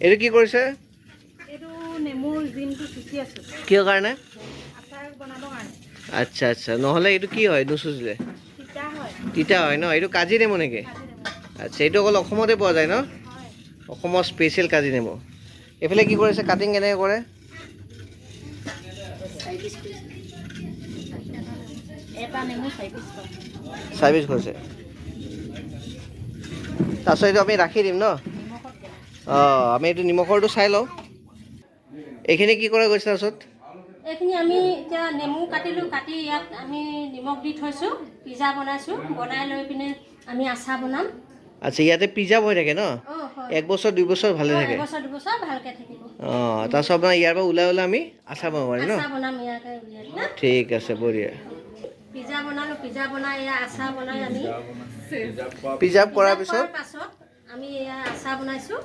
এইটো কি কৰিছে? এইটো নেমুৰ জিমটো চুচি আছো। কিয় কাৰণে? আচাৰ বনাবৰ কাৰণে। আচ্ছা আচ্ছা, নহ'লে এইটো কি হয় নুচুচিলে? তিতা হয়। তিতা হয় ন? এইটো কাজি নেমু নেকি? কাজি নেমু। আচ্ছা, এইটো অকল অসমতে পোৱা যায় ন? হয়। অসমৰ স্পেচিয়েল কাজি নেমু। এইফালে কি কৰিছে? কাটিং কেনেকৈ কৰে? এটা নেমু 4 পিচ কৰে। 4 পিচ কৰিছে। তাৰপিছত এইটো আমি ৰাখি দিম ন? নিমখত দিয়া। অঁ, আমি এইটো নিমখৰটো চাই লওঁ। এইখিনি কি কৰা গৈছে তাৰপিছত? এইখিনি আমি এতিয়া নেমু কাটিলোঁ, কাটি ইয়াত আমি নিমখ দি থৈছোঁ, পিজ্জা বনাইছোঁ, বনাই লৈ পিনে আমি আচাৰ বনাম। আচ্ছা, ইয়াতে প্ৰিজাৰ্ভ হৈ থাকে ন? অঁ হয়। 1 বছৰ 2 বছৰ ভালে থাকে। 1 বছৰ 2 বছৰ ভালকৈ থাকিব। অঁ, তাৰপিছত আপোনাৰ ইয়াৰ পৰা ওলাই আমি আচাৰ বনাব পাৰিম ন? আচাৰ বনাম ইয়াকে উলিয়াই কিনে। ঠিক আছে, বঢ়িয়া। পিজ্জা বনালোঁ, পিজ্জা বনাই এয়া আচাৰ বনাই আমি প্ৰিজাৰ্ভ কৰাৰ পিজ্জা পিছত খোৱাৰ পাছত আমি এয়া আচাৰ বনাইছোঁ।